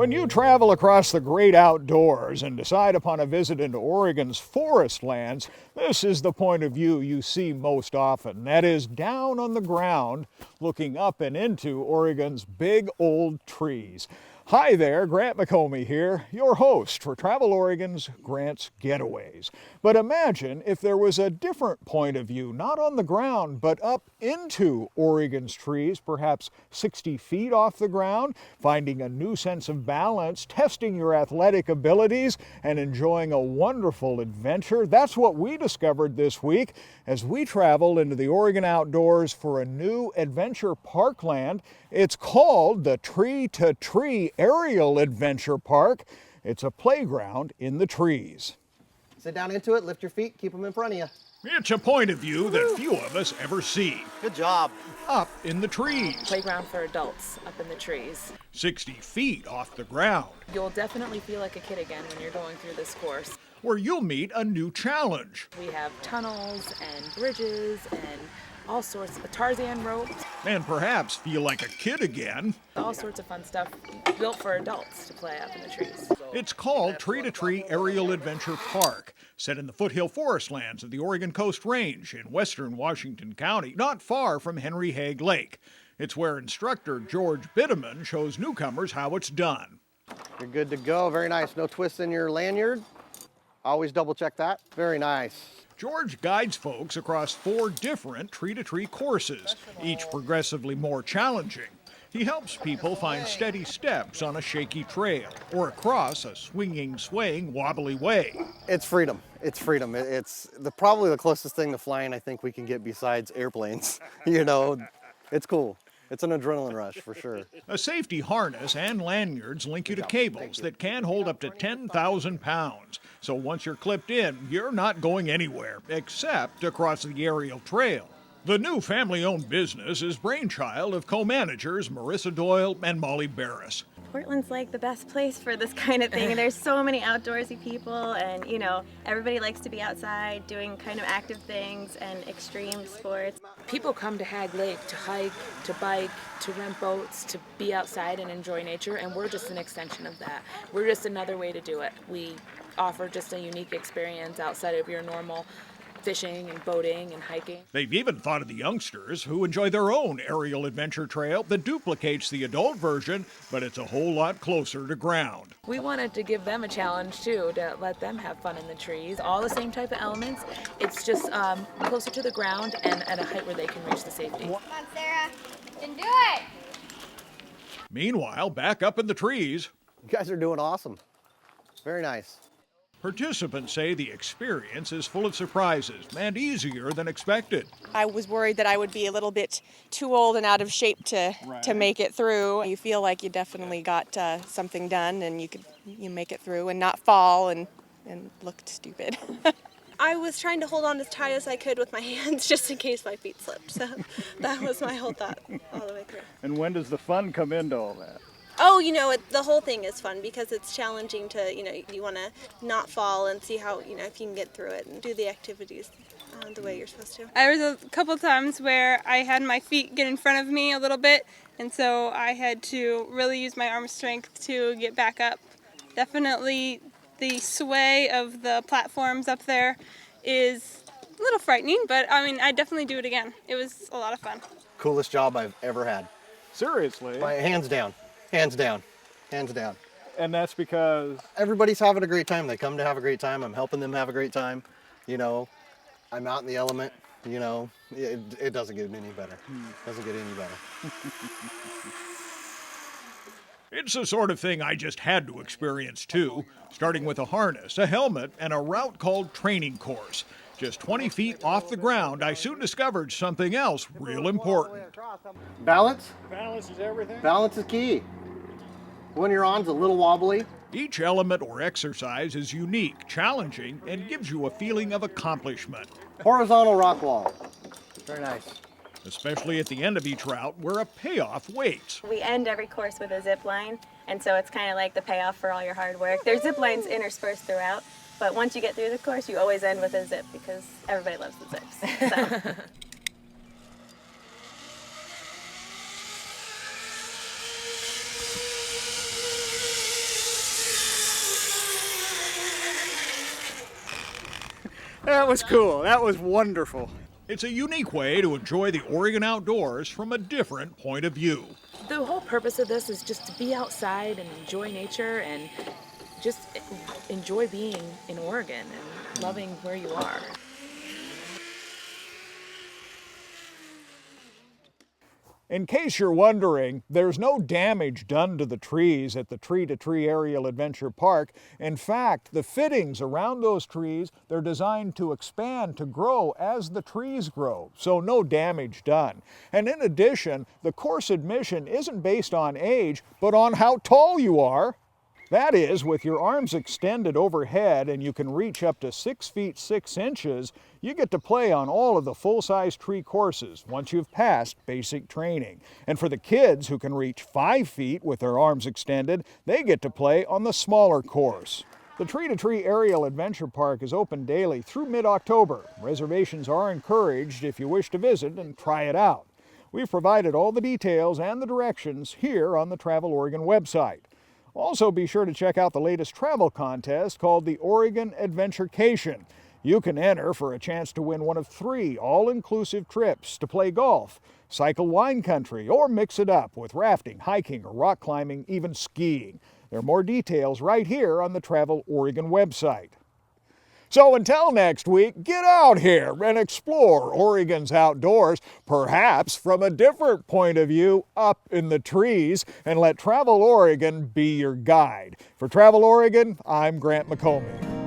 When you travel across the great outdoors and decide upon a visit into Oregon's forest lands, this is the point of view you see most often. That is down on the ground, looking up and into Oregon's big old trees. Hi there, Grant McComey here, your host for Travel Oregon's Grant's Getaways. But imagine if there was a different point of view, not on the ground, but up into Oregon's trees, perhaps 60 feet off the ground, finding a new sense of balance, testing your athletic abilities, and enjoying a wonderful adventure. That's what we discovered this week as we traveled into the Oregon outdoors for a new adventure parkland. It's called the Tree to Tree Aerial Adventure Park. It's a playground in the trees. Sit down into it, lift your feet, keep them in front of you. It's a point of view that few of us ever see. Good job. Up in the trees. Playground for adults up in the trees. 60 feet off the ground. You'll definitely feel like a kid again when you're going through this course. Where you'll meet a new challenge. We have tunnels and bridges and all sorts of Tarzan ropes. And perhaps feel like a kid again. All sorts of fun stuff built for adults to play up in the trees. It's called Tree to Tree Aerial Adventure Park, set in the foothill forest lands of the Oregon Coast Range in western Washington County, not far from Henry Haig Lake. It's where instructor George Bitteman shows newcomers how it's done. You're good to go. Very nice. No twists in your lanyard. Always double check that. Very nice. George guides folks across 4 different tree-to-tree courses, each progressively more challenging. He helps people find steady steps on a shaky trail or across a swinging, swaying, wobbly way. It's freedom. It's freedom. It's probably the closest thing to flying I think we can get besides airplanes. You know, it's cool. It's an adrenaline rush for sure. A safety harness and lanyards link you to cables that can hold up to 10,000 pounds. So once you're clipped in, you're not going anywhere except across the aerial trail. The new family-owned business is brainchild of co-managers Marissa Doyle and Molly Barris. Portland's like the best place for this kind of thing. There's so many outdoorsy people, and you know, everybody likes to be outside doing kind of active things and extreme sports. People come to Hag Lake to hike, to bike, to rent boats, to be outside and enjoy nature, and we're just an extension of that. We're just another way to do it. We offer just a unique experience outside of your normal fishing and boating and hiking. They've even thought of the youngsters who enjoy their own aerial adventure trail that duplicates the adult version, but it's a whole lot closer to ground. We wanted to give them a challenge too, to let them have fun in the trees. All the same type of elements. It's just closer to the ground and at a height where they can reach the safety. Come on, Sarah. You can do it. Meanwhile, back up in the trees, You guys are doing awesome. Very nice. participants say the experience is full of surprises and easier than expected. I was worried that I would be a little bit too old and out of shape to make it through. You feel like you definitely got something done and you make it through and not fall and look stupid. I was trying to hold on as tight as I could with my hands just in case my feet slipped. So that was my whole thought all the way through. And when does the fun come into all that? Oh, you know, the whole thing is fun because it's challenging to, you know, you want to not fall and see how, you know, if you can get through it and do the activities the way you're supposed to. There was a couple times where I had my feet get in front of me a little bit, and so I had to really use my arm strength to get back up. Definitely the sway of the platforms up there is a little frightening, but I mean, I'd definitely do it again. It was a lot of fun. Coolest job I've ever had. Seriously? Hands down. Hands down. Hands down. And that's because? Everybody's having a great time. They come to have a great time. I'm helping them have a great time. You know, I'm out in the element. You know, it doesn't get any better. Doesn't get any better. It's the sort of thing I just had to experience too, starting with a harness, a helmet, and a route called training course. Just 20 feet off the ground, I soon discovered something else real important. Balance? Balance is everything? Balance is key. When you're on, it's a little wobbly. Each element or exercise is unique, challenging, and gives you a feeling of accomplishment. Horizontal rock wall. Very nice. Especially at the end of each route where a payoff waits. We end every course with a zip line, and so it's kind of like the payoff for all your hard work. There's zip lines interspersed throughout, but once you get through the course, you always end with a zip because everybody loves the zips. So. That was cool. That was wonderful. It's a unique way to enjoy the Oregon outdoors from a different point of view. The whole purpose of this is just to be outside and enjoy nature and just enjoy being in Oregon and loving where you are. In case you're wondering, there's no damage done to the trees at the Tree to Tree Aerial Adventure Park. In fact, the fittings around those trees, they're designed to expand, to grow as the trees grow, so no damage done. And in addition, the course admission isn't based on age, but on how tall you are. That is, with your arms extended overhead and you can reach up to 6 feet 6 inches, you get to play on all of the full-size tree courses once you've passed basic training. And for the kids who can reach 5 feet with their arms extended, they get to play on the smaller course. The Tree to Tree Aerial Adventure Park is open daily through mid-October. Reservations are encouraged if you wish to visit and try it out. We've provided all the details and the directions here on the Travel Oregon website. Also, be sure to check out the latest travel contest called the Oregon Adventurecation. You can enter for a chance to win one of 3 all-inclusive trips to play golf, cycle wine country, or mix it up with rafting, hiking, or rock climbing, even skiing. There are more details right here on the Travel Oregon website. So until next week, get out here and explore Oregon's outdoors, perhaps from a different point of view up in the trees, and let Travel Oregon be your guide. For Travel Oregon, I'm Grant McComie.